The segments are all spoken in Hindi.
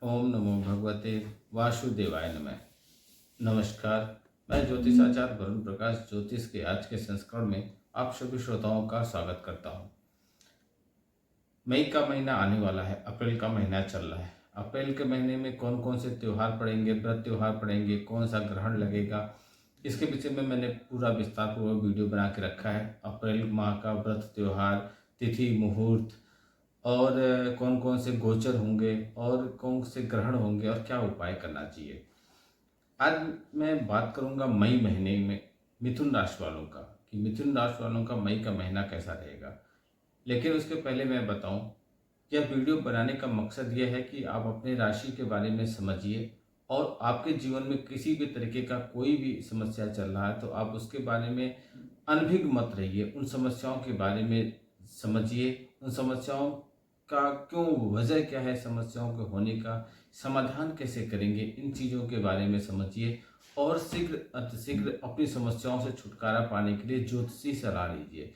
ओम नमो भगवते वासुदेवाय नमः। नमस्कार, मैं ज्योतिषाचार्य वरुण प्रकाश ज्योतिष के आज के संस्करण में आप सभी श्रोताओं का स्वागत करता हूं। मई का महीना आने वाला है, अप्रैल का महीना चल रहा है। अप्रैल के महीने में कौन कौन से त्यौहार पड़ेंगे, व्रत त्यौहार पड़ेंगे, कौन सा ग्रहण लगेगा, इसके विषय में मैंने पूरा विस्तारपूर्वक वीडियो बना के रखा है। अप्रैल माह का व्रत त्यौहार, तिथि, मुहूर्त और कौन कौन से गोचर होंगे और कौन से ग्रहण होंगे और क्या उपाय करना चाहिए। आज मैं बात करूंगा मई महीने में मिथुन राशि वालों का, कि मिथुन राशि वालों का मई का महीना कैसा रहेगा। लेकिन उसके पहले मैं बताऊं, यह वीडियो बनाने का मकसद यह है कि आप अपने राशि के बारे में समझिए और आपके जीवन में किसी भी तरीके का कोई भी समस्या चल रहा है तो आप उसके बारे में अनभिज्ञ मत रहिए। उन समस्याओं के बारे में समझिए, उन समस्याओं का क्यों, वजह क्या है, समस्याओं के होने का समाधान कैसे करेंगे, इन चीज़ों के बारे में समझिए और शीघ्र अतिशीघ्र अपनी समस्याओं से छुटकारा पाने के लिए ज्योतिषी सलाह लीजिए।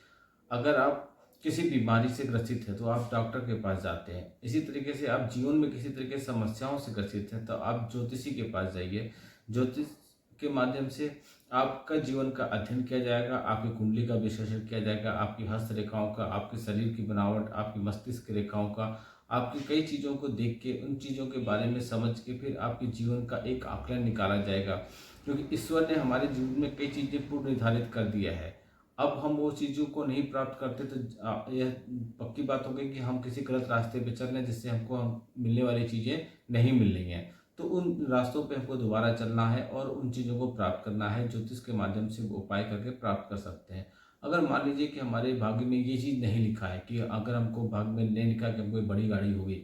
अगर आप किसी बीमारी से ग्रसित है तो आप डॉक्टर के पास जाते हैं। इसी तरीके से आप जीवन में किसी तरीके की समस्याओं से ग्रसित हैं तो आप ज्योतिषी के पास जाइए। ज्योतिष के माध्यम से आपका जीवन का अध्ययन किया जाएगा, आपकी कुंडली का विश्लेषण किया जाएगा, आपकी हस्तरेखाओं का, आपके शरीर की बनावट, आपकी मस्तिष्क की रेखाओं का, आपकी कई चीज़ों को देख के, उन चीज़ों के बारे में समझ के फिर आपके जीवन का एक आकलन निकाला जाएगा। क्योंकि ईश्वर ने हमारे जीवन में कई चीज़ें पूर्व निर्धारित कर दिया है। अब हम वो चीज़ों को नहीं प्राप्त करते तो यह पक्की बात हो गई कि हम किसी गलत रास्ते पे चल रहे हैं, जिससे हमको मिलने वाली चीज़ें नहीं मिल रही हैं। तो उन रास्तों पे हमको दोबारा चलना है और उन चीज़ों को प्राप्त करना है। ज्योतिष के माध्यम से उपाय करके प्राप्त कर सकते हैं। अगर मान लीजिए कि हमारे भाग्य में ये चीज़ नहीं लिखा है, कि अगर हमको भाग्य में नहीं लिखा कि हमको बड़ी गाड़ी होगी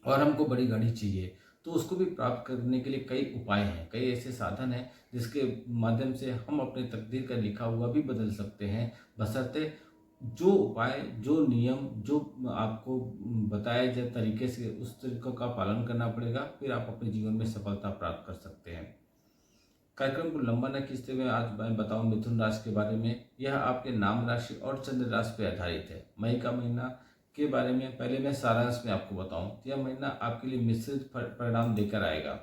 और हमको बड़ी गाड़ी चाहिए, तो उसको भी प्राप्त करने के लिए कई उपाय हैं, कई ऐसे साधन हैं जिसके माध्यम से हम अपने तकदीर का लिखा हुआ भी बदल सकते हैं। बशर्ते जो उपाय, जो नियम, जो आपको बताए जाए तरीके से, उस तरीकों का पालन करना पड़ेगा, फिर आप अपने जीवन में सफलता प्राप्त कर सकते हैं। कार्यक्रम को लंबा न खींचते हुए आज मैं बताऊं मिथुन राशि के बारे में। यह आपके नाम राशि और चंद्र राशि पर आधारित है। मई का महीना के बारे में पहले मैं सारांश में आपको बताऊं, यह महीना आपके लिए मिश्रित परिणाम लेकर आएगा।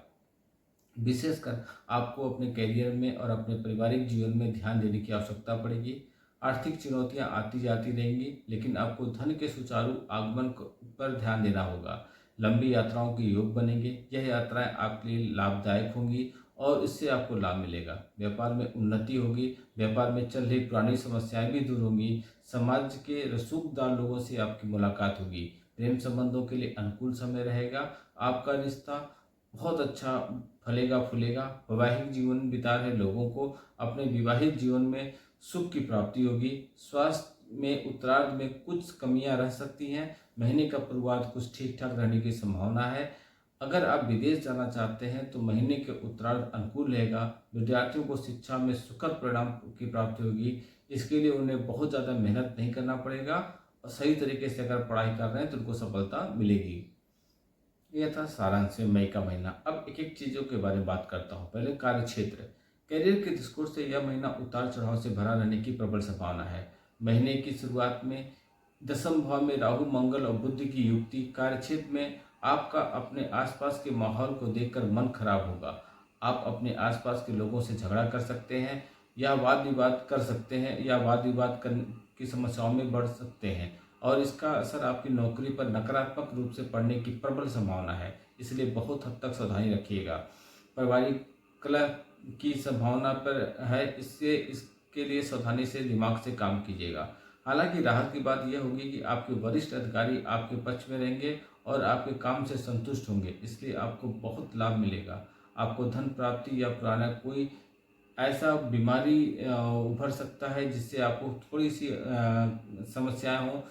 विशेषकर आपको अपने करियर में और अपने पारिवारिक जीवन में ध्यान देने की आवश्यकता पड़ेगी। आर्थिक चुनौतियां आती जाती रहेंगी, लेकिन आपको धन के सुचारू आगमन पर ध्यान देना होगा। लंबी यात्राओं के योग बनेंगे। यह यात्राएं आपके लिए लाभदायक होंगी और इससे आपको लाभ मिलेगा। व्यापार में उन्नति होगी। व्यापार में चल रही पुरानी समस्याएं भी दूर होंगी। समाज के रसूखदार लोगों से आपकी मुलाकात होगी। प्रेम संबंधों के लिए अनुकूल समय रहेगा। आपका रिश्ता बहुत अच्छा फलेगा फूलेगा। वैवाहिक जीवन बिता रहे लोगों को अपने विवाहित जीवन में सुख की प्राप्ति होगी। स्वास्थ्य में उत्तरार्ध में कुछ कमियां रह सकती हैं। महीने का पूर्वार्ध कुछ ठीक ठाक रहने की संभावना है। अगर आप विदेश जाना चाहते हैं तो महीने के उत्तरार्ध अनुकूल रहेगा। विद्यार्थियों को शिक्षा में सुखद परिणाम की प्राप्ति होगी। इसके लिए उन्हें बहुत ज़्यादा मेहनत नहीं करना पड़ेगा और सही तरीके से अगर पढ़ाई कर रहे हैं तो उनको सफलता मिलेगी। यह था सारांश में मई का महीना। अब एक एक चीज़ों के बारे में बात करता हूँ। पहले कार्य क्षेत्र। करियर के दृष्टिकोण से यह महीना उतार चढ़ाव से भरा रहने की प्रबल संभावना है। महीने की शुरुआत में दसम भाव में राहु, मंगल और बुध की युक्ति। कार्य क्षेत्र में आपका अपने आसपास के माहौल को देखकर मन खराब होगा। आप अपने आसपास के लोगों से झगड़ा कर सकते हैं या वाद विवाद कर सकते हैं या वाद विवाद की समस्याओं में बढ़ सकते हैं और इसका असर आपकी नौकरी पर नकारात्मक रूप से पड़ने की प्रबल संभावना है। इसलिए बहुत हद तक सावधानी रखिएगा। पारिवारिक कलह की संभावना पर है, इसके लिए सावधानी से दिमाग से काम कीजिएगा। हालांकि राहत की बात यह होगी कि आपके वरिष्ठ अधिकारी आपके पक्ष में रहेंगे और आपके काम से संतुष्ट होंगे, इसलिए आपको बहुत लाभ मिलेगा। आपको धन प्राप्ति या पुराना कोई ऐसा बीमारी उभर सकता है जिससे आपको थोड़ी सी समस्याएं हो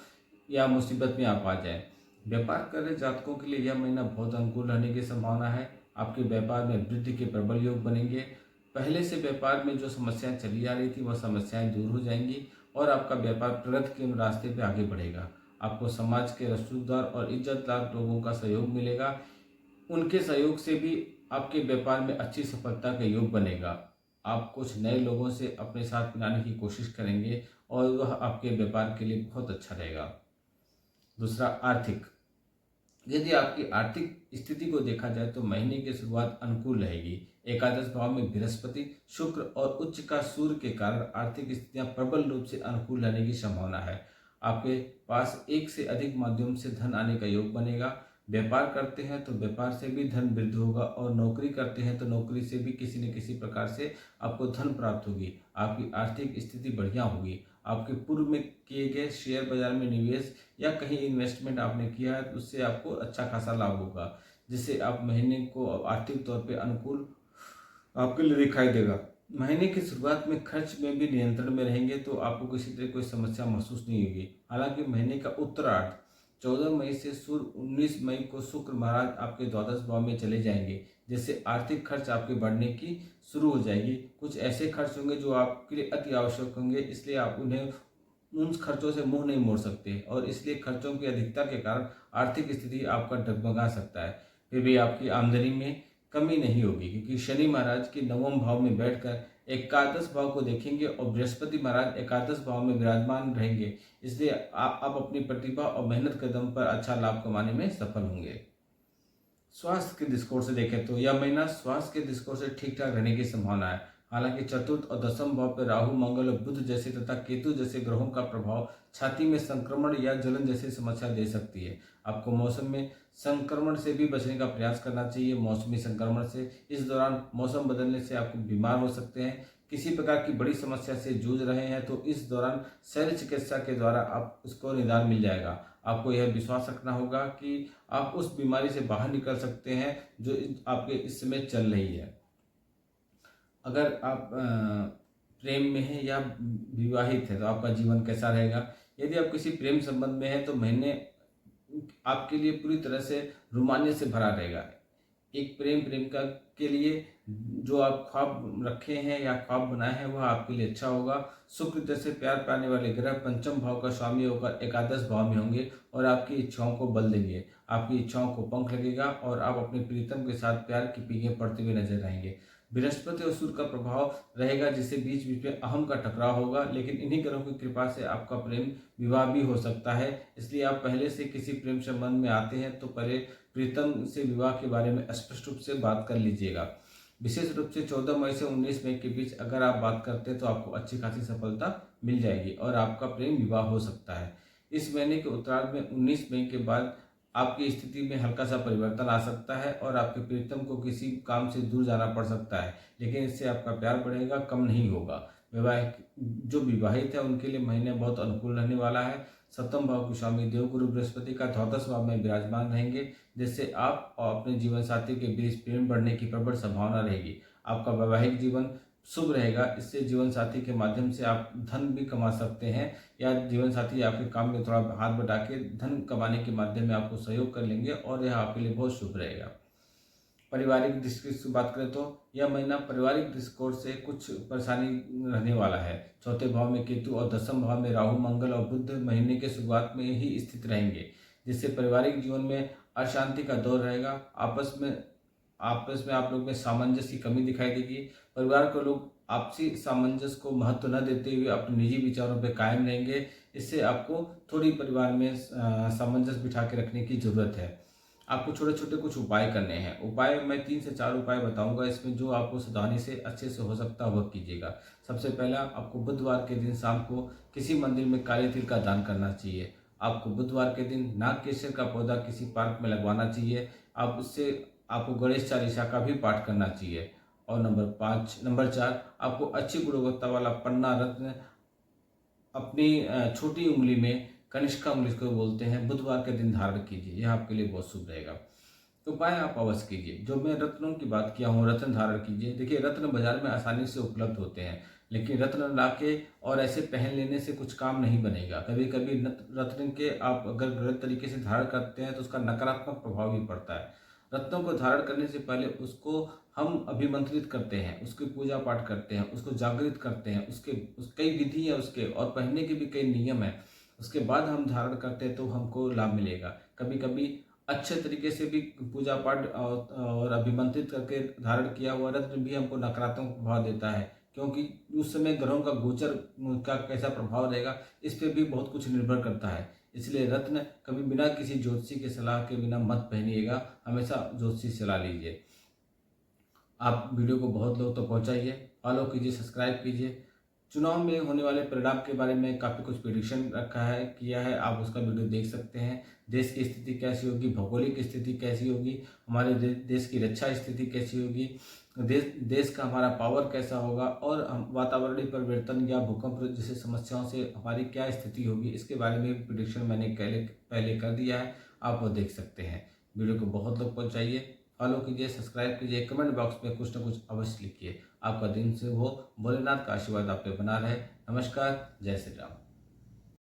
या मुसीबत में आप आ जाए। व्यापार कर रहे जातकों के लिए यह महीना बहुत अनुकूल रहने की संभावना है। आपके व्यापार में वृद्धि के प्रबल योग बनेंगे। पहले से व्यापार में जो समस्याएं चली आ रही थी वह समस्याएं दूर हो जाएंगी और आपका व्यापार प्रगति के रास्ते पे आगे बढ़ेगा। आपको समाज के रसूखदार और इज्जतदार लोगों का सहयोग मिलेगा। उनके सहयोग से भी आपके व्यापार में अच्छी सफलता का योग बनेगा। आप कुछ नए लोगों से अपने साथ मिलाने की कोशिश करेंगे और वह आपके व्यापार के लिए बहुत अच्छा रहेगा। दूसरा, आर्थिक। यदि आपकी आर्थिक स्थिति को देखा जाए तो महीने की शुरुआत अनुकूल रहेगी। एकादश भाव में बृहस्पति, शुक्र और उच्च का सूर्य के कारण आर्थिक स्थितियां प्रबल रूप से अनुकूल रहने की संभावना है। आपके पास एक से अधिक माध्यम से धन आने का योग बनेगा। व्यापार करते हैं तो व्यापार से भी धन वृद्धि होगा और नौकरी करते हैं तो नौकरी से भी किसी न किसी प्रकार से आपको धन प्राप्त होगी। आपकी आर्थिक स्थिति बढ़िया होगी। आपके पूर्व में किए गए शेयर बाजार में निवेश या कहीं इन्वेस्टमेंट आपने किया है तो उससे आपको अच्छा खासा लाभ होगा, जिससे आप महीने को आर्थिक तौर पे अनुकूल आपके लिए दिखाई देगा। महीने की शुरुआत में खर्च में भी नियंत्रण में रहेंगे तो आपको किसी तरह कोई समस्या महसूस नहीं होगी। हालांकि महीने का उत्तरार्ध 14 मई से सूर्य 19 मई को शुक्र महाराज आपके द्वादश भाव में चले जाएंगे, जिससे आर्थिक खर्च आपके बढ़ने की शुरू हो जाएगी। कुछ ऐसे खर्च होंगे जो आपके लिए अति आवश्यक होंगे, इसलिए आप उन्हें उन खर्चों से मुंह नहीं मोड़ सकते और इसलिए खर्चों की अधिकता के कारण आर्थिक स्थिति आपका डगमगा सकता है। फिर भी आपकी आमदनी में कमी नहीं होगी, क्योंकि शनि महाराज के नवम भाव में बैठकर एकादश भाव को देखेंगे और बृहस्पति महाराज एकादश भाव में विराजमान रहेंगे। इसलिए आप अपनी प्रतिभा और मेहनत के दम पर अच्छा लाभ कमाने में सफल होंगे। स्वास्थ्य के दृष्टिकोण से देखें तो यह महीना स्वास्थ्य के दृष्टिकोण से ठीक ठाक रहने की संभावना है। हालांकि चतुर्थ और दसम भाव पर राहु, मंगल और बुध जैसे तथा केतु जैसे ग्रहों का प्रभाव छाती में संक्रमण या जलन जैसी समस्या दे सकती है। आपको मौसम में संक्रमण से भी बचने का प्रयास करना चाहिए। मौसमी संक्रमण से इस दौरान मौसम बदलने से आपको बीमार हो सकते हैं। किसी प्रकार की बड़ी समस्या से जूझ रहे हैं तो इस दौरान शल्य चिकित्सा के द्वारा आप उसको निदान मिल जाएगा। आपको यह विश्वास रखना होगा कि आप उस बीमारी से बाहर निकल सकते हैं जो आपके इस समय चल रही है। अगर आप प्रेम में हैं या विवाहित है तो आपका जीवन कैसा रहेगा। यदि आप किसी प्रेम संबंध में हैं तो महीने आपके लिए पूरी तरह से रोमांच से भरा रहेगा। एक प्रेमिका के लिए जो आप ख्वाब रखे हैं या ख्वाब बनाए हैं वह आपके लिए अच्छा होगा। शुक्र जैसे प्यार पाने वाले ग्रह पंचम भाव का स्वामी होकर एकादश भाव में होंगे और आपकी इच्छाओं को बल देंगे। आपकी इच्छाओं को पंख लगेगा और आप अपने प्रीतम के साथ प्यार की पींगें पड़ते हुए नजर आएंगे। बृहस्पति और सूर्य का प्रभाव रहेगा, जिससे बीच बीच में अहम का टकराव होगा, लेकिन इन्हीं ग्रहों की कृपा से आपका प्रेम विवाह भी हो सकता है। इसलिए आप पहले से किसी प्रेम संबंध में आते हैं तो पहले प्रीतम से विवाह के बारे में स्पष्ट रूप से बात कर लीजिएगा। विशेष रूप से 14 मई से 19 मई के बीच अगर आप बात करते हैं तो आपको अच्छी खासी सफलता मिल जाएगी और आपका प्रेम विवाह हो सकता है। इस महीने के उत्तरार्ध में 19 मई के बाद आपकी स्थिति में हल्का सा परिवर्तन आ सकता है और आपके प्रीतम को किसी काम से दूर जाना पड़ सकता है, लेकिन इससे आपका प्यार बढ़ेगा, कम नहीं होगा। जो विवाहित है उनके लिए महीने बहुत अनुकूल रहने वाला है। सप्तम भाव के स्वामी देवगुरु बृहस्पति का द्वादश भाव में विराजमान रहेंगे, जिससे आप और अपने जीवन साथी के बीच प्रेम बढ़ने की प्रबल संभावना रहेगी। आपका वैवाहिक जीवन शुभ रहेगा। इससे जीवन साथी के माध्यम से आप धन भी कमा सकते हैं या जीवन साथी आपके काम में थोड़ा हाथ बटा के धन कमाने के माध्यम में आपको सहयोग कर लेंगे और यह आपके लिए बहुत शुभ रहेगा। पारिवारिक दृष्टि से बात करें तो यह महीना पारिवारिक दृष्टिकोण से कुछ परेशानी रहने वाला है। चौथे भाव में केतु और दसम भाव में राहु, मंगल और बुध महीने के शुरुआत में ही स्थित रहेंगे, जिससे पारिवारिक जीवन में अशांति का दौर रहेगा। आपस में आप लोग में सामंजस्य की कमी दिखाई देगी। परिवार के लोग आपसी सामंजस्य को महत्व न देते हुए अपने निजी विचारों पर कायम रहेंगे। इससे आपको थोड़ी परिवार में सामंजस्य बिठा के रखने की जरूरत है। आपको छोटे छोटे कुछ उपाय करने हैं। उपाय मैं 3 से 4 उपाय बताऊंगा, इसमें जो आपको सावधानी से अच्छे से हो सकता है वह कीजिएगा। सबसे पहला, आपको बुधवार के दिन शाम को किसी मंदिर में काले तिल का दान करना चाहिए। आपको बुधवार के दिन नागकेसर का पौधा किसी पार्क में लगवाना चाहिए। आपको गणेश चालीसा का भी पाठ करना चाहिए। और नंबर 4, आपको अच्छी गुणवत्ता वाला पन्ना रत्न अपनी छोटी उंगली में, कनिष्का उंगली को बोलते हैं, बुधवार के दिन धारण कीजिए। यह आपके लिए बहुत शुभ रहेगा। तो उपाय आप अवश्य कीजिए। जो मैं रत्नों की बात किया हूँ, रत्न धारण कीजिए। देखिए, रत्न बाजार में आसानी से उपलब्ध होते हैं, लेकिन रत्न लाके और ऐसे पहन लेने से कुछ काम नहीं बनेगा। कभी कभी रत्न के आप अगर गलत तरीके से धारण करते हैं तो उसका नकारात्मक प्रभाव भी पड़ता है। रत्नों को धारण करने से पहले उसको हम अभिमंत्रित करते हैं, उसकी पूजा पाठ करते हैं, उसको जागृत करते हैं, कई विधि है उसके और पहनने के भी कई नियम है। उसके बाद हम धारण करते हैं तो हमको लाभ मिलेगा। कभी कभी अच्छे तरीके से भी पूजा पाठ और अभिमंत्रित करके धारण किया हुआ रत्न भी हमको नकारात्मक प्रभाव देता है, क्योंकि उस समय ग्रहों का गोचर का कैसा प्रभाव रहेगा इस पर भी बहुत कुछ निर्भर करता है। इसलिए रत्न कभी बिना किसी ज्योतिषी की सलाह के बिना मत पहनिएगा, हमेशा ज्योतिषी सलाह लीजिए। आप वीडियो को बहुत लोग तो पहुंचाइए, फॉलो कीजिए, सब्सक्राइब कीजिए। चुनाव में होने वाले परिणाम के बारे में काफ़ी कुछ प्रिडिक्शन रखा है, किया है, आप उसका वीडियो देख सकते हैं। देश की स्थिति कैसी होगी, भौगोलिक स्थिति कैसी होगी, हमारे देश की रक्षा स्थिति कैसी होगी, देश का हमारा पावर कैसा होगा, और वातावरणीय परिवर्तन या भूकंप जैसे समस्याओं से हमारी क्या स्थिति होगी, इसके बारे में प्रिडिक्शन मैंने पहले कर दिया है, आप वो देख सकते हैं। वीडियो को बहुत लोग पहुँचाइए, फॉलो कीजिए, सब्सक्राइब कीजिए, कमेंट बॉक्स में कुछ ना कुछ अवश्य लिखिए। आपका दिन से वो भोलेनाथ का आशीर्वाद आप पे बना रहे। नमस्कार, जय श्री राम।